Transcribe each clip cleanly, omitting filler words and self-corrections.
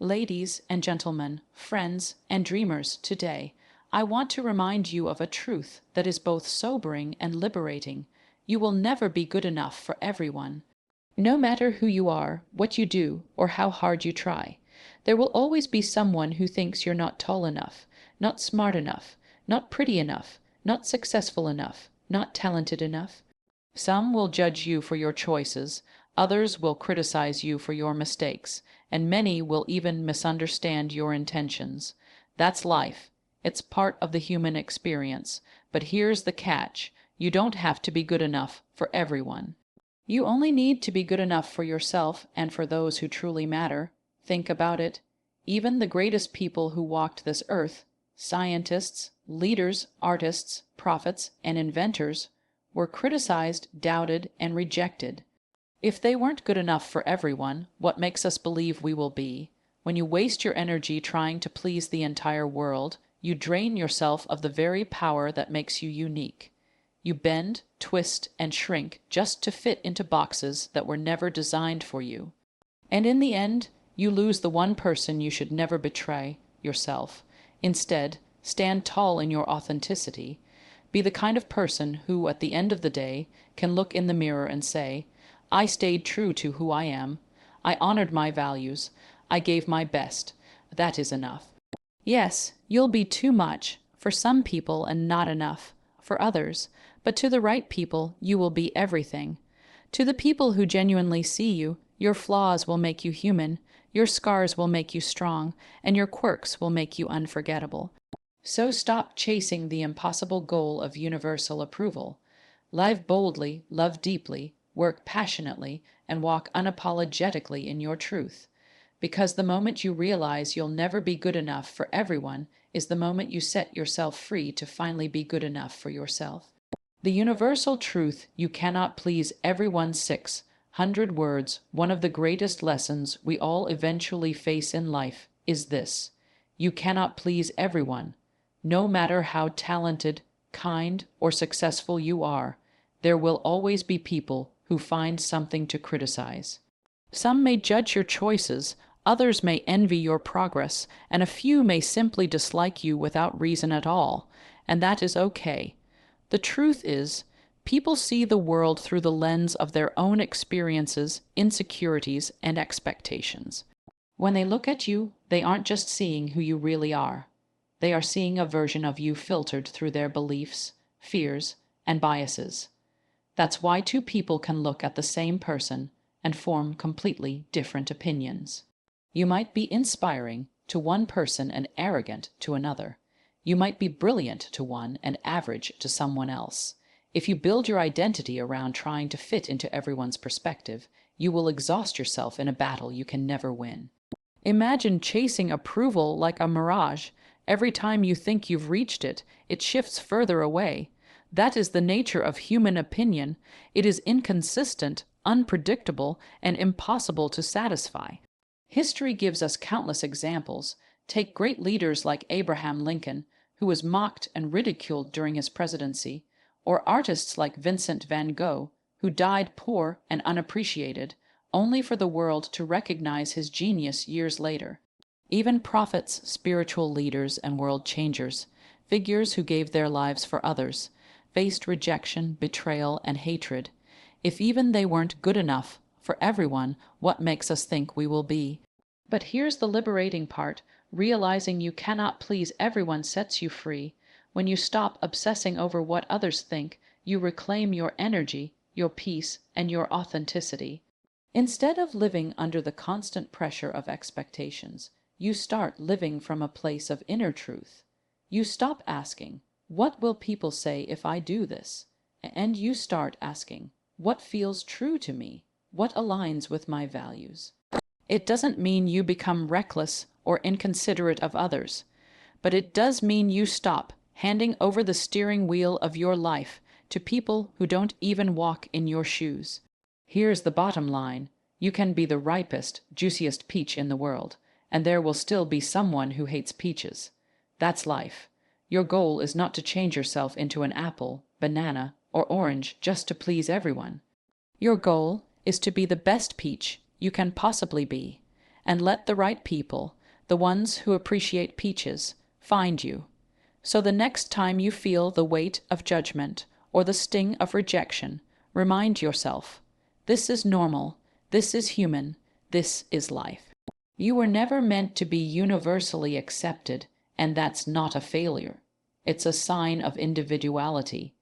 Ladies and gentlemen, friends and dreamers, today, I want to remind you of a truth that is both sobering and liberating. You will never be good enough for everyone. No matter who you are, what you do, or how hard you try, there will always be someone who thinks you're not tall enough, not smart enough, not pretty enough, not successful enough, not talented enough. Some will judge you for your choices, others will criticize you for your mistakes, and many will even misunderstand your intentions. That's life. It's part of the human experience. But here's the catch. You don't have to be good enough for everyone. You only need to be good enough for yourself and for those who truly matter. Think about it. Even the greatest people who walked this earth, scientists, leaders, artists, prophets, and inventors, were criticized, doubted, and rejected. If they weren't good enough for everyone, what makes us believe we will be? When you waste your energy trying to please the entire world, you drain yourself of the very power that makes you unique. You bend, twist, and shrink just to fit into boxes that were never designed for you. And in the end, you lose the one person you should never betray, yourself. Instead, stand tall in your authenticity. Be the kind of person who, at the end of the day, can look in the mirror and say, I stayed true to who I am. I honored my values. I gave my best. That is enough. Yes, you'll be too much for some people and not enough for others, but to the right people, you will be everything. To the people who genuinely see you, your flaws will make you human, your scars will make you strong, and your quirks will make you unforgettable. So stop chasing the impossible goal of universal approval. Live boldly, love deeply, work passionately, and walk unapologetically in your truth. Because the moment you realize you'll never be good enough for everyone is the moment you set yourself free to finally be good enough for yourself. The universal truth, you cannot please everyone. 600 words, one of the greatest lessons we all eventually face in life, is this. You cannot please everyone. No matter how talented, kind, or successful you are, there will always be people who find something to criticize. Some may judge your choices, others may envy your progress, and a few may simply dislike you without reason at all, and that is okay. The truth is, people see the world through the lens of their own experiences, insecurities, and expectations. When they look at you, they aren't just seeing who you really are. They are seeing a version of you filtered through their beliefs, fears, and biases. That's why two people can look at the same person and form completely different opinions. You might be inspiring to one person and arrogant to another. You might be brilliant to one and average to someone else. If you build your identity around trying to fit into everyone's perspective, you will exhaust yourself in a battle you can never win. Imagine chasing approval like a mirage. Every time you think you've reached it, it shifts further away. That is the nature of human opinion. It is inconsistent, unpredictable, and impossible to satisfy. History gives us countless examples. Take great leaders like Abraham Lincoln, who was mocked and ridiculed during his presidency, or artists like Vincent van Gogh, who died poor and unappreciated, only for the world to recognize his genius years later. Even prophets, spiritual leaders, and world changers, figures who gave their lives for others, faced rejection, betrayal, and hatred. If even they weren't good enough for everyone, what makes us think we will be? But here's the liberating part. Realizing you cannot please everyone sets you free. When you stop obsessing over what others think, you reclaim your energy, your peace, and your authenticity. Instead of living under the constant pressure of expectations, you start living from a place of inner truth. You stop asking, what will people say if I do this? And you start asking, what feels true to me? What aligns with my values? It doesn't mean you become reckless or inconsiderate of others, but it does mean you stop handing over the steering wheel of your life to people who don't even walk in your shoes. Here's the bottom line. You can be the ripest, juiciest peach in the world, and there will still be someone who hates peaches. That's life. Your goal is not to change yourself into an apple, banana, or orange just to please everyone. Your goal is to be the best peach you can possibly be. and let the right people, the ones who appreciate peaches, find you. So the next time you feel the weight of judgment or the sting of rejection, remind yourself, this is normal, this is human, this is life. You were never meant to be universally accepted, and that's not a failure. It's a sign of individuality.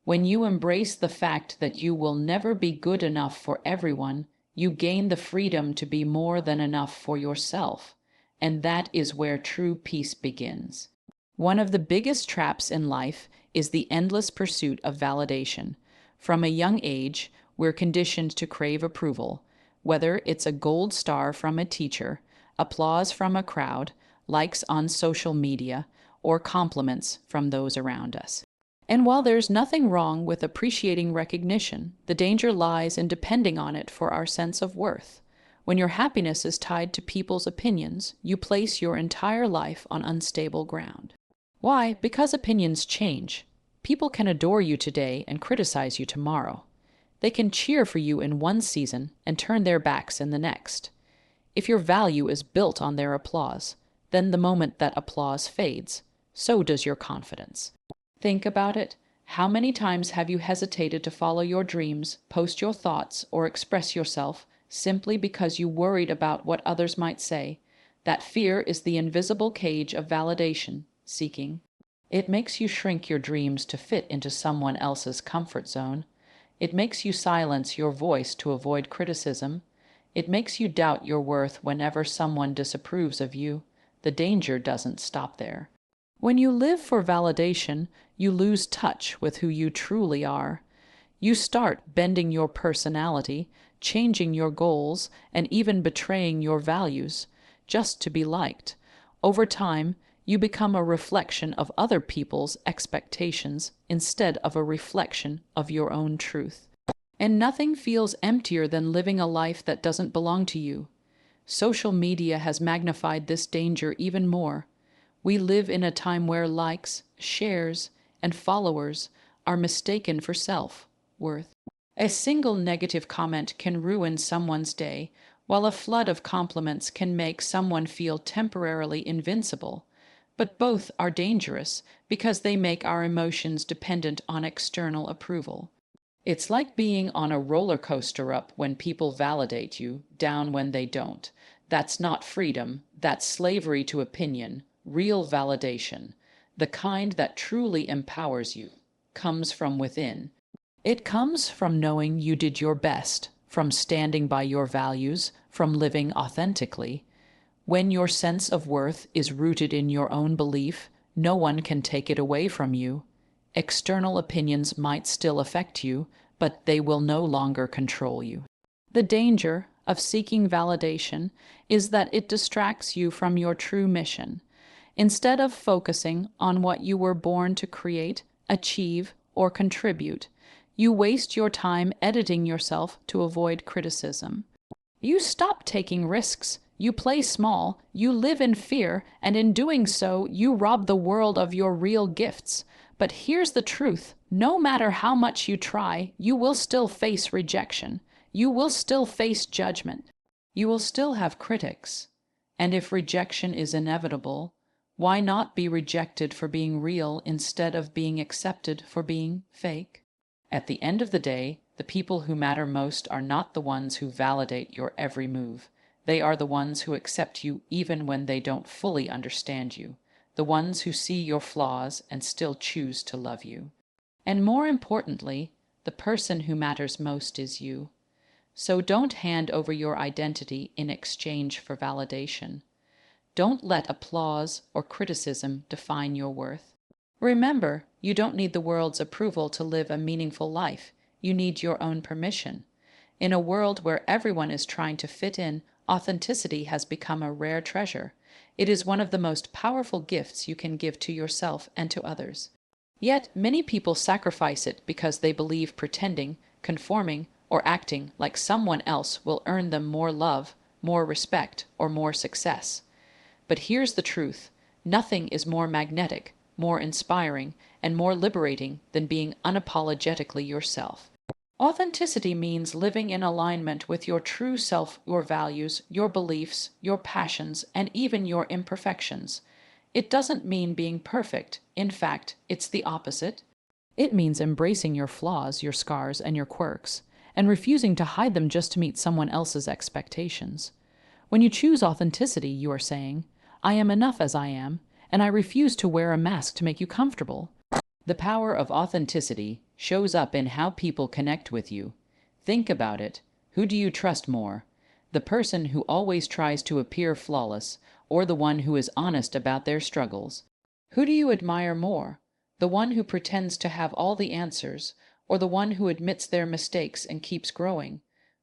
When you embrace the fact that you will never be good enough for everyone, you gain the freedom to be more than enough for yourself, and that is where true peace begins. One of the biggest traps in life is the endless pursuit of validation. From a young age, we're conditioned to crave approval, whether it's a gold star from a teacher, applause from a crowd, likes on social media, or compliments from those around us. And while there's nothing wrong with appreciating recognition, the danger lies in depending on it for our sense of worth. When your happiness is tied to people's opinions, you place your entire life on unstable ground. Why? Because opinions change. People can adore you today and criticize you tomorrow. They can cheer for you in one season and turn their backs in the next. If your value is built on their applause, then the moment that applause fades, so does your confidence. Think about it. How many times have you hesitated to follow your dreams, post your thoughts, or express yourself simply because you worried about what others might say? That fear is the invisible cage of validation seeking. It makes you shrink your dreams to fit into someone else's comfort zone. It makes you silence your voice to avoid criticism. It makes you doubt your worth whenever someone disapproves of you. The danger doesn't stop there. When you live for validation, you lose touch with who you truly are. You start bending your personality, changing your goals, and even betraying your values, just to be liked. Over time, you become a reflection of other people's expectations instead of a reflection of your own truth. And nothing feels emptier than living a life that doesn't belong to you. Social media has magnified this danger even more. We live in a time where likes, shares, and followers are mistaken for self-worth. A single negative comment can ruin someone's day, while a flood of compliments can make someone feel temporarily invincible. But both are dangerous because they make our emotions dependent on external approval. It's like being on a roller coaster up when people validate you, down when they don't. That's not freedom, that's slavery to opinion. Real validation, the kind that truly empowers you, comes from within. It comes from knowing you did your best, from standing by your values, from living authentically. When your sense of worth is rooted in your own belief, no one can take it away from you. External opinions might still affect you, but they will no longer control you. The danger of seeking validation is that it distracts you from your true mission. Instead of focusing on what you were born to create, achieve, or contribute, you waste your time editing yourself to avoid criticism. You stop taking risks. You play small, you live in fear, and in doing so, you rob the world of your real gifts. But here's the truth. No matter how much you try, you will still face rejection. You will still face judgment. You will still have critics. And if rejection is inevitable, why not be rejected for being real instead of being accepted for being fake? At the end of the day, the people who matter most are not the ones who validate your every move. They are the ones who accept you even when they don't fully understand you, the ones who see your flaws and still choose to love you. And more importantly, the person who matters most is you. So don't hand over your identity in exchange for validation. Don't let applause or criticism define your worth. Remember, you don't need the world's approval to live a meaningful life. You need your own permission. In a world where everyone is trying to fit in, authenticity has become a rare treasure. It is one of the most powerful gifts you can give to yourself and to others. Yet, many people sacrifice it because they believe pretending, conforming, or acting like someone else will earn them more love, more respect, or more success. But here's the truth. Nothing is more magnetic, more inspiring, and more liberating than being unapologetically yourself. Authenticity means living in alignment with your true self, your values, your beliefs, your passions, and even your imperfections. It doesn't mean being perfect. In fact, it's the opposite. It means embracing your flaws, your scars, and your quirks, and refusing to hide them just to meet someone else's expectations. When you choose authenticity, you are saying, I am enough as I am, and I refuse to wear a mask to make you comfortable. The power of authenticity shows up in how people connect with you. Think about it. Who do you trust more? The person who always tries to appear flawless, or the one who is honest about their struggles? Who do you admire more? The one who pretends to have all the answers, or the one who admits their mistakes and keeps growing?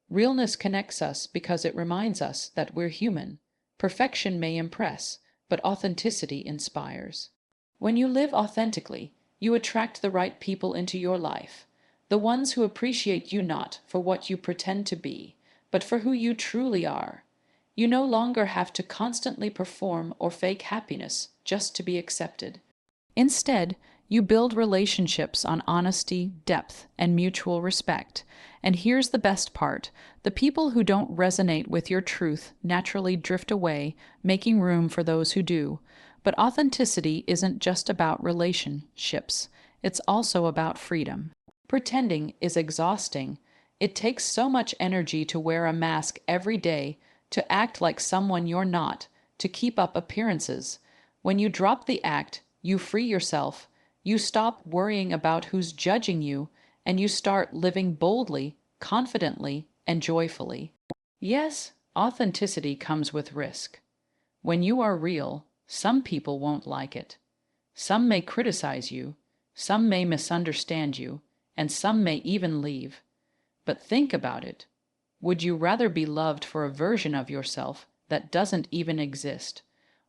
Realness connects us because it reminds us that we're human. Perfection may impress, but authenticity inspires. When you live authentically, you attract the right people into your life, the ones who appreciate you not for what you pretend to be, but for who you truly are. You no longer have to constantly perform or fake happiness just to be accepted. Instead, you build relationships on honesty, depth, and mutual respect. And here's the best part: the people who don't resonate with your truth naturally drift away, making room for those who do. But authenticity isn't just about relationships, it's also about freedom. Pretending is exhausting. It takes so much energy to wear a mask every day, to act like someone you're not, to keep up appearances. When you drop the act, you free yourself. You stop worrying about who's judging you, and you start living boldly, confidently, and joyfully. Yes, authenticity comes with risk. When you are real, some people won't like it. Some may criticize you, some may misunderstand you, and some may even leave. But think about it. Would you rather be loved for a version of yourself that doesn't even exist,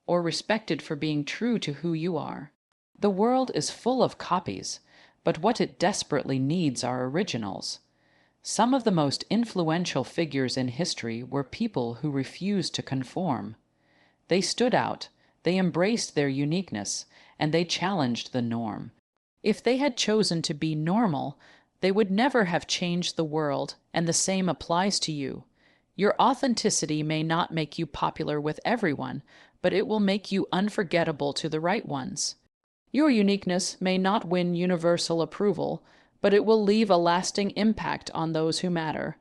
or respected for being true to who you are? The world is full of copies, but what it desperately needs are originals. Some of the most influential figures in history were people who refused to conform. They stood out, they embraced their uniqueness, and they challenged the norm. If they had chosen to be normal, they would never have changed the world, and the same applies to you. Your authenticity may not make you popular with everyone, but it will make you unforgettable to the right ones. Your uniqueness may not win universal approval, but it will leave a lasting impact on those who matter.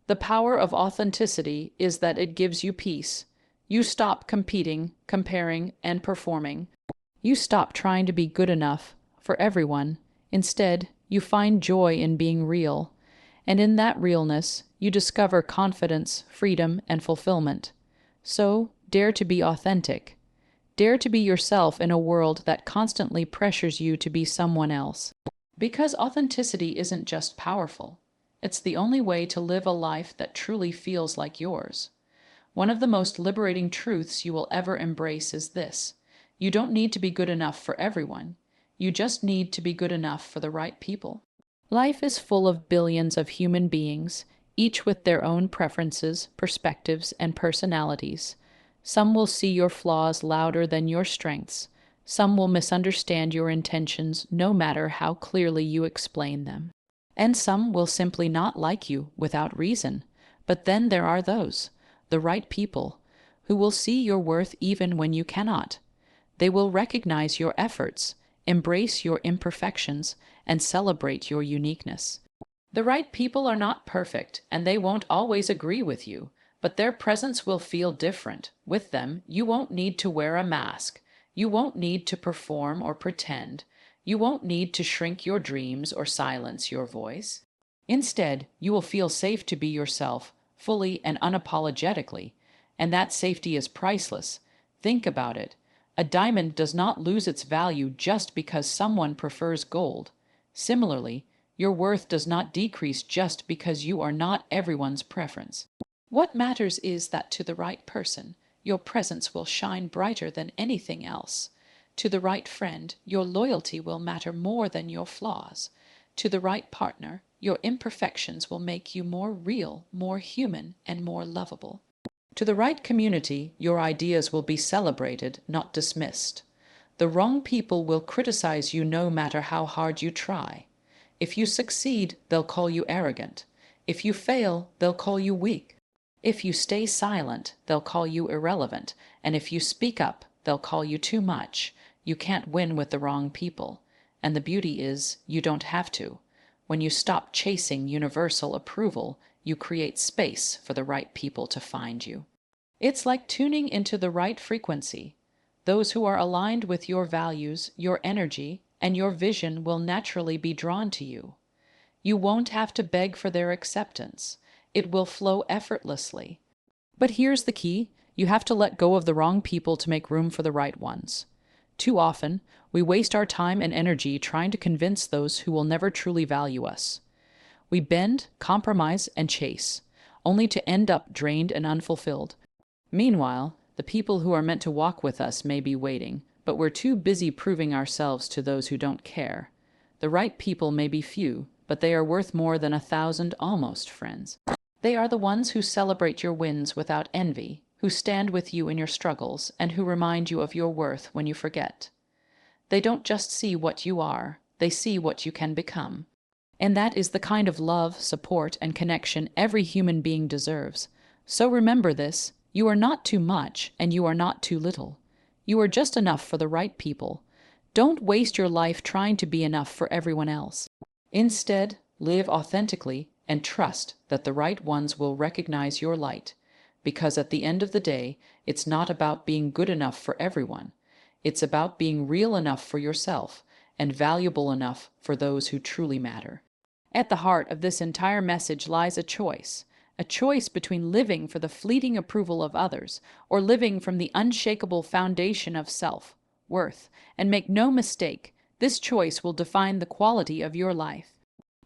The power of authenticity is that it gives you peace. You stop competing, comparing, and performing. You stop trying to be good enough for everyone. Instead, you find joy in being real. And in that realness, you discover confidence, freedom, and fulfillment. So, dare to be authentic. Dare to be yourself in a world that constantly pressures you to be someone else. Because authenticity isn't just powerful. It's the only way to live a life that truly feels like yours. One of the most liberating truths you will ever embrace is this: you don't need to be good enough for everyone. You just need to be good enough for the right people. Life is full of billions of human beings, each with their own preferences, perspectives, and personalities. Some will see your flaws louder than your strengths. Some will misunderstand your intentions no matter how clearly you explain them. And some will simply not like you without reason. But then there are those, the right people, who will see your worth even when you cannot. They will recognize your efforts, embrace your imperfections, and celebrate your uniqueness. The right people are not perfect, and they won't always agree with you, but their presence will feel different. With them, you won't need to wear a mask. You won't need to perform or pretend. You won't need to shrink your dreams or silence your voice. Instead, you will feel safe to be yourself, fully and unapologetically, and that safety is priceless. Think about it. A diamond does not lose its value just because someone prefers gold. Similarly, your worth does not decrease just because you are not everyone's preference. What matters is that to the right person, your presence will shine brighter than anything else. To the right friend, your loyalty will matter more than your flaws. To the right partner, your imperfections will make you more real, more human, and more lovable. To the right community, your ideas will be celebrated, not dismissed. The wrong people will criticize you no matter how hard you try. If you succeed, they'll call you arrogant. If you fail, they'll call you weak. If you stay silent, they'll call you irrelevant. And if you speak up, they'll call you too much. You can't win with the wrong people. And the beauty is, you don't have to. When you stop chasing universal approval, you create space for the right people to find you. It's like tuning into the right frequency. Those who are aligned with your values, your energy, and your vision will naturally be drawn to you. You won't have to beg for their acceptance. It will flow effortlessly. But here's the key: you have to let go of the wrong people to make room for the right ones. Too often, we waste our time and energy trying to convince those who will never truly value us. We bend, compromise, and chase, only to end up drained and unfulfilled. Meanwhile, the people who are meant to walk with us may be waiting, but we're too busy proving ourselves to those who don't care. The right people may be few, but they are worth more than 1,000 almost friends. They are the ones who celebrate your wins without envy, who stand with you in your struggles, and who remind you of your worth when you forget. They don't just see what you are, they see what you can become. And that is the kind of love, support, and connection every human being deserves. So remember this: you are not too much, and you are not too little. You are just enough for the right people. Don't waste your life trying to be enough for everyone else. Instead, live authentically and trust that the right ones will recognize your light. Because at the end of the day, it's not about being good enough for everyone. It's about being real enough for yourself and valuable enough for those who truly matter. At the heart of this entire message lies a choice between living for the fleeting approval of others or living from the unshakable foundation of self-worth. And make no mistake, this choice will define the quality of your life.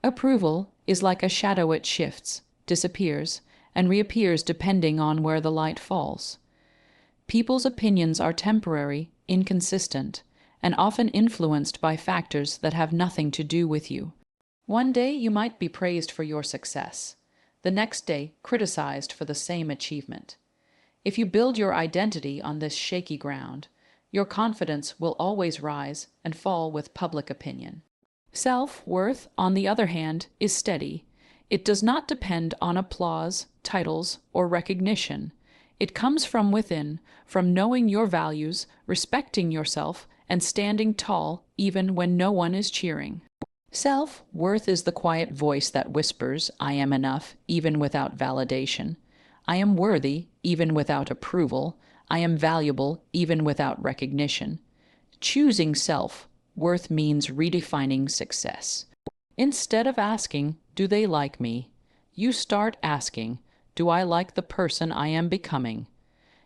Approval is like a shadow. It shifts, disappears, and reappears depending on where the light falls. People's opinions are temporary, inconsistent, and often influenced by factors that have nothing to do with you. One day you might be praised for your success, the next day criticized for the same achievement. If you build your identity on this shaky ground, your confidence will always rise and fall with public opinion. Self-worth, on the other hand, is steady. It does not depend on applause, titles, or recognition. It comes from within, from knowing your values, respecting yourself, and standing tall even when no one is cheering. Self-worth is the quiet voice that whispers, "I am enough," even without validation. "I am worthy," even without approval. "I am valuable," even without recognition. Choosing self-worth means redefining success. Instead of asking, "Do they like me?" you start asking, "Do I like the person I am becoming?"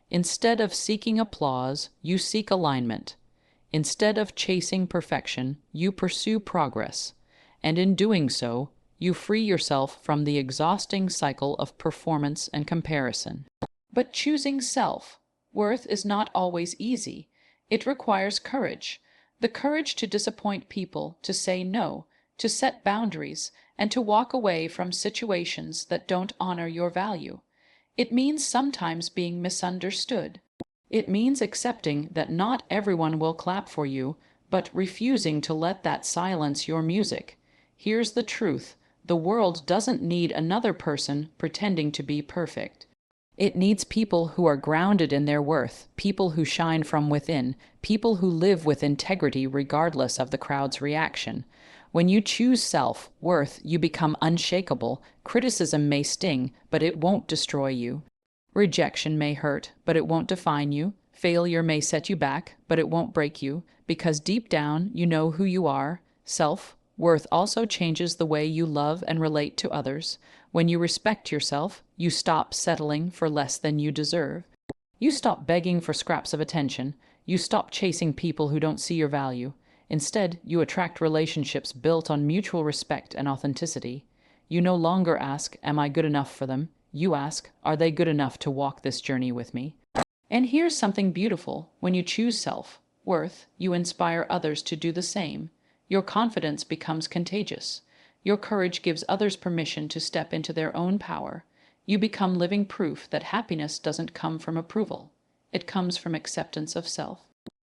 Instead of seeking applause, you seek alignment. Instead of chasing perfection, you pursue progress. And in doing so, you free yourself from the exhausting cycle of performance and comparison. But choosing self-worth is not always easy. It requires courage. The courage to disappoint people, to say no, to set boundaries, and to walk away from situations that don't honor your value. It means sometimes being misunderstood. It means accepting that not everyone will clap for you, but refusing to let that silence your music. Here's the truth: the world doesn't need another person pretending to be perfect. It needs people who are grounded in their worth, people who shine from within, people who live with integrity regardless of the crowd's reaction. When you choose self-worth, you become unshakable. Criticism may sting, but it won't destroy you. Rejection may hurt, but it won't define you. Failure may set you back, but it won't break you, because deep down you know who you are. Self-worth also changes the way you love and relate to others. When you respect yourself, you stop settling for less than you deserve. You stop begging for scraps of attention. You stop chasing people who don't see your value. Instead, you attract relationships built on mutual respect and authenticity. You no longer ask, "Am I good enough for them?" You ask, "Are they good enough to walk this journey with me?" And here's something beautiful. When you choose self-worth, you inspire others to do the same. Your confidence becomes contagious. Your courage gives others permission to step into their own power. You become living proof that happiness doesn't come from approval. It comes from acceptance of self.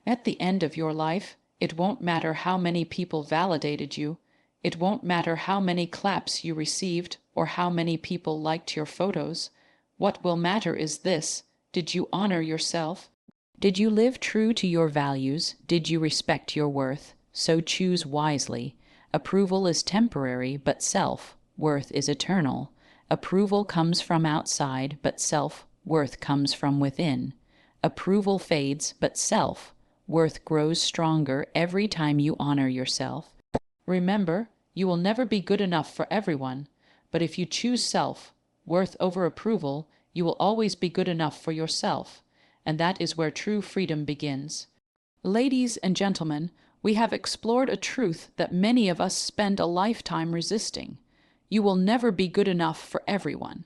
At the end of your life, it won't matter how many people validated you. It won't matter how many claps you received or how many people liked your photos. What will matter is this: did you honor yourself? Did you live true to your values? Did you respect your worth? So choose wisely. Approval is temporary, but self-worth is eternal. Approval comes from outside, but self-worth comes from within. Approval fades, but self-worth grows stronger every time you honor yourself. Remember, you will never be good enough for everyone, but if you choose self-worth over approval, you will always be good enough for yourself, and that is where true freedom begins. Ladies and gentlemen, we have explored a truth that many of us spend a lifetime resisting. You will never be good enough for everyone.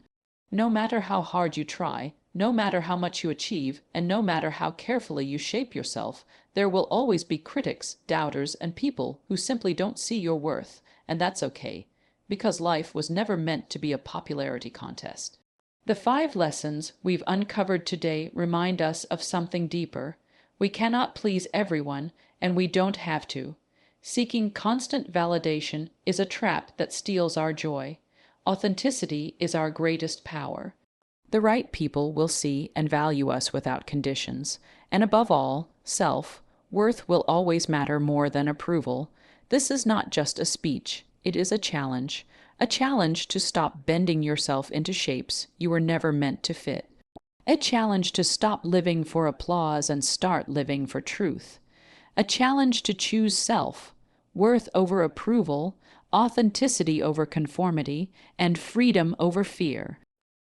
No matter how hard you try, no matter how much you achieve, and no matter how carefully you shape yourself, there will always be critics, doubters, and people who simply don't see your worth, and that's okay, because life was never meant to be a popularity contest. The 5 lessons we've uncovered today remind us of something deeper. We cannot please everyone, and we don't have to. Seeking constant validation is a trap that steals our joy. Authenticity is our greatest power. The right people will see and value us without conditions, and above all, self-worth will always matter more than approval. This is not just a speech, it is a challenge to stop bending yourself into shapes you were never meant to fit. A challenge to stop living for applause and start living for truth. A challenge to choose self-worth over approval, authenticity over conformity, and freedom over fear.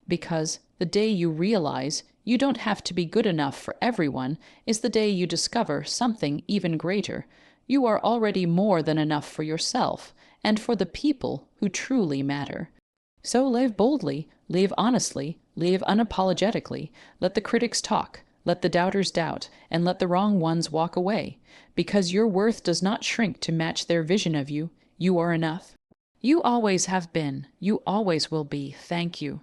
Because the day you realize you don't have to be good enough for everyone is the day you discover something even greater. You are already more than enough for yourself and for the people who truly matter. So live boldly, live honestly, live unapologetically. Let the critics talk, let the doubters doubt, and let the wrong ones walk away. Because your worth does not shrink to match their vision of you. You are enough. You always have been. You always will be. Thank you.